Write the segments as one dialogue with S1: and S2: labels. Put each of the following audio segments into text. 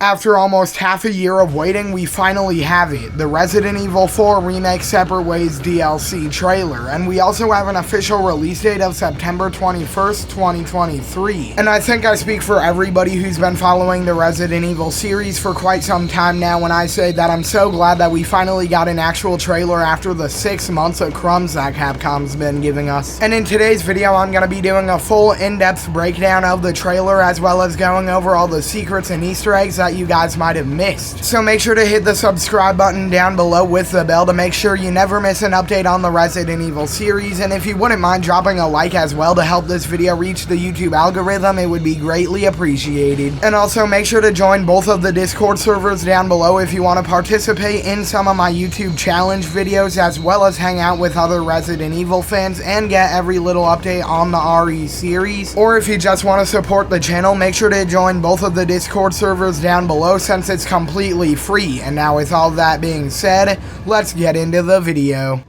S1: After almost half a year of waiting, we finally have it, the Resident Evil 4 Remake Separate Ways DLC trailer, and we also have an official release date of September 21st, 2023. And I think I speak for everybody who's been following the Resident Evil series for quite some time now when I say that I'm so glad that we finally got an actual trailer after the 6 months of crumbs that Capcom's been giving us. And in today's video, I'm going to be doing a full in-depth breakdown of the trailer as well as going over all the secrets and Easter eggs that you guys might have missed. So make sure to hit the subscribe button down below with the bell to make sure you never miss an update on the Resident Evil series, and if you wouldn't mind dropping a like as well to help this video reach the YouTube algorithm, it would be greatly appreciated. And also make sure to join both of the Discord servers down below if you want to participate in some of my YouTube challenge videos as well as hang out with other Resident Evil fans and get every little update on the RE series. Or if you just want to support the channel, make sure to join both of the Discord servers down below since it's completely free. And now with all that being said, let's get into the video.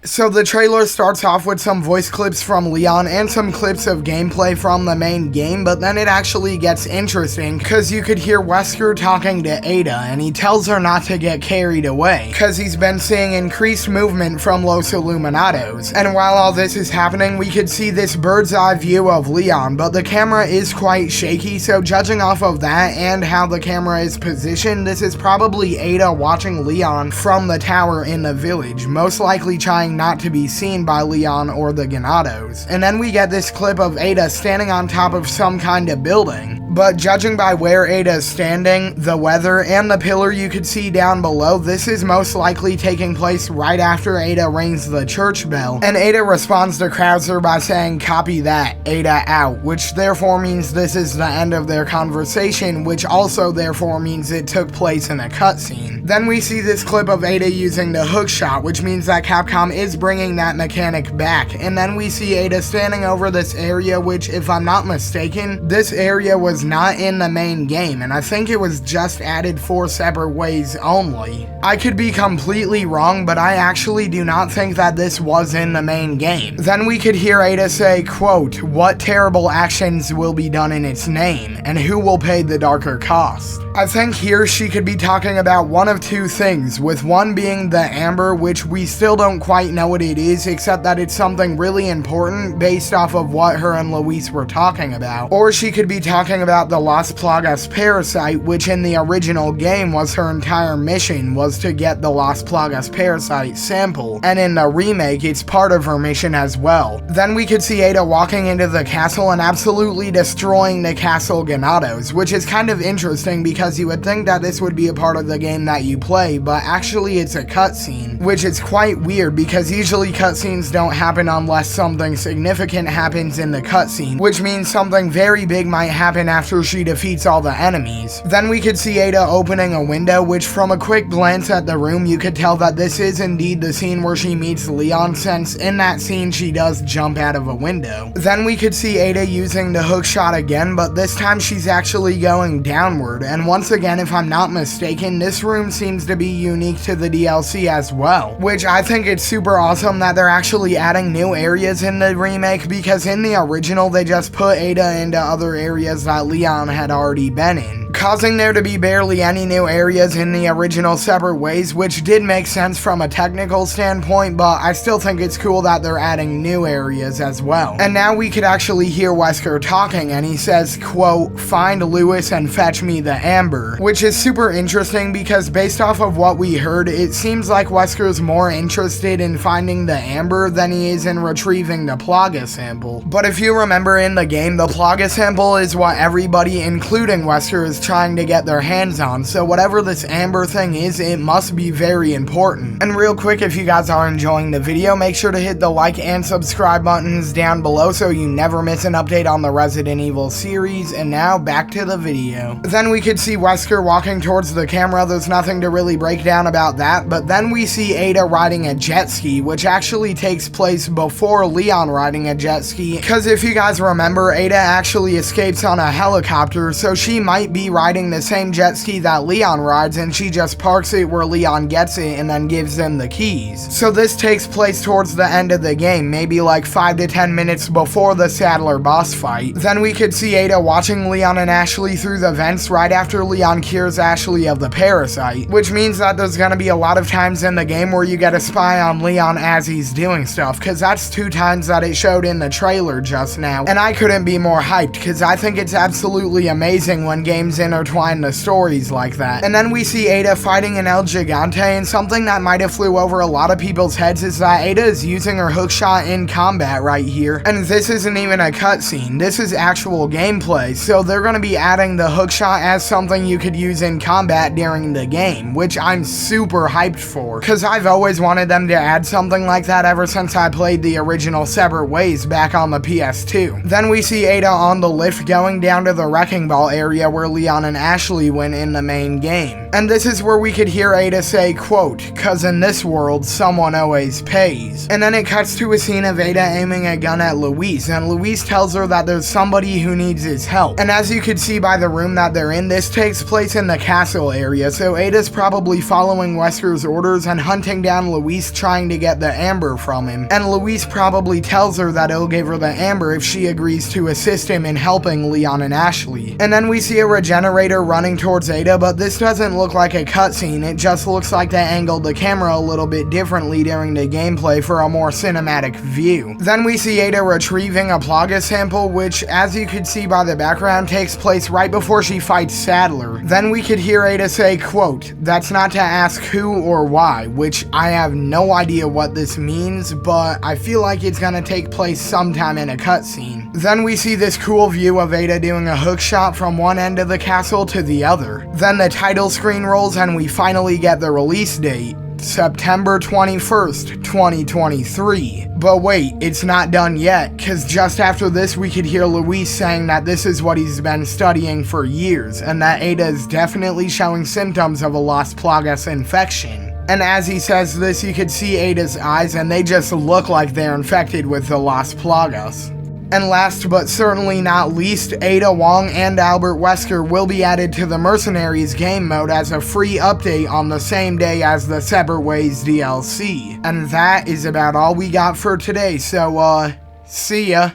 S1: So the trailer starts off with some voice clips from Leon and some clips of gameplay from the main game, but then it actually gets interesting because you could hear Wesker talking to Ada and he tells her not to get carried away because he's been seeing increased movement from Los Illuminados. And while all this is happening, we could see this bird's eye view of Leon, but the camera is quite shaky, so judging off of that and how the camera is positioned, this is probably Ada watching Leon from the tower in the village, most likely trying not to be seen by Leon or the Ganados. And then we get this clip of Ada standing on top of some kind of building. But judging by where Ada is standing, the weather, and the pillar you could see down below, this is most likely taking place right after Ada rings the church bell. And Ada responds to Krauser by saying, "Copy that, Ada out," which therefore means this is the end of their conversation, which also therefore means it took place in a cutscene. Then we see this clip of Ada using the hook shot, which means that Capcom is bringing that mechanic back. And then we see Ada standing over this area, which, if I'm not mistaken, this area was not in the main game, and I think it was just added for Separate Ways only. I could be completely wrong, but I actually do not think that this was in the main game. Then we could hear Ada say, quote, "What terrible actions will be done in its name, and who will pay the darker cost?" I think here she could be talking about one of two things, with one being the Amber, which we still don't quite know what it is, except that it's something really important based off of what her and Luis were talking about. Or she could be talking about the Las Plagas parasite, which in the original game was her entire mission, was to get the Las Plagas parasite sample, and in the remake it's part of her mission as well. Then we could see Ada walking into the castle and absolutely destroying the castle Ganados, which is kind of interesting because you would think that this would be a part of the game that you play, but actually it's a cutscene, which is quite weird because usually cutscenes don't happen unless something significant happens in the cutscene, which means something very big might happen after she defeats all the enemies. Then we could see Ada opening a window, which from a quick glance at the room you could tell that this is indeed the scene where she meets Leon, since in that scene she does jump out of a window. Then we could see Ada using the hook shot again, but this time she's actually going downward, and once again, if I'm not mistaken, this room seems to be unique to the DLC as well, which I think it's super awesome that they're actually adding new areas in the remake, because in the original they just put Ada into other areas that Leon had already been in, causing there to be barely any new areas in the original Separate Ways, which did make sense from a technical standpoint, but I still think it's cool that they're adding new areas as well. And now we could actually hear Wesker talking, and he says, quote, "Find Lewis and fetch me the Amber," which is super interesting because based off of what we heard, it seems like Wesker's more interested in finding the Amber than he is in retrieving the Plaga sample. But if you remember in the game, the Plaga sample is what everybody, including Wesker, is trying to get their hands on, so whatever this Amber thing is, it must be very important. And real quick, if you guys are enjoying the video, make sure to hit the like and subscribe buttons down below so you never miss an update on the Resident Evil series. And now back to the video. Then we could see Wesker walking towards the camera. There's nothing to really break down about that, but then we see Ada riding a jet ski, which actually takes place before Leon riding a jet ski, because if you guys remember, Ada actually escapes on a helicopter, so she might be riding the same jet ski that Leon rides, and she just parks it where Leon gets it and then gives them the keys. So this takes place towards the end of the game, maybe like 5 to 10 minutes before the Saddler boss fight. Then we could see Ada watching Leon and Ashley through the vents right after Leon cures Ashley of the parasite, which means that there's gonna be a lot of times in the game where you get a spy on Leon as he's doing stuff, cause that's 2 times that it showed in the trailer just now, and I couldn't be more hyped, cause I think it's absolutely amazing when games intertwine the stories like that. And then we see Ada fighting an El Gigante, and something that might have flew over a lot of people's heads is that Ada is using her hookshot in combat right here, and this isn't even a cutscene, this is actual gameplay, so they're gonna be adding the hookshot as something you could use in combat during the game, which I'm super hyped for, cause I've always wanted them to add something like that ever since I played the original Separate Ways back on the PS2. Then we see Ada on the lift going down to the Wrecking Ball area where Leon and Ashley went in the main game. And this is where we could hear Ada say, quote, "Cause in this world, someone always pays." And then it cuts to a scene of Ada aiming a gun at Luis, and Luis tells her that there's somebody who needs his help. And as you could see by the room that they're in, this takes place in the castle area, so Ada's probably following Wesker's orders and hunting down Luis, trying to get the amber from him. And Luis probably tells her that he'll give her the amber if she agrees to assist him in helping Leon and Ashley. And then we see a regenerator running towards Ada, but this doesn't look like a cutscene, it just looks like they angled the camera a little bit differently during the gameplay for a more cinematic view. Then we see Ada retrieving a Plaga sample, which, as you could see by the background, takes place right before she fights Saddler. Then we could hear Ada say, quote, "That's not to ask who or why," which I have no idea what this means, but I feel like it's gonna take place sometime in a cutscene. Then we see this cool view of Ada doing a hook shot from one end of the castle to the other. Then the title screen rolls and we finally get the release date. September 21st, 2023. But wait, it's not done yet, cause just after this we could hear Luis saying that this is what he's been studying for years, and that Ada is definitely showing symptoms of a Las Plagas infection. And as he says this, you could see Ada's eyes, and they just look like they're infected with the Las Plagas. And last but certainly not least, Ada Wong and Albert Wesker will be added to the Mercenaries game mode as a free update on the same day as the Separate Ways DLC. And that is about all we got for today, so see ya.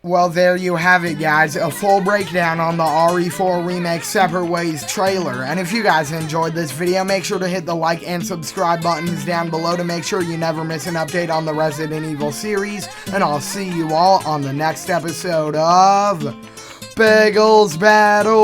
S1: Well, there you have it, guys, a full breakdown on the RE4 Remake Separate Ways trailer. And if you guys enjoyed this video, make sure to hit the like and subscribe buttons down below to make sure you never miss an update on the Resident Evil series. And I'll see you all on the next episode of Bagels Battles!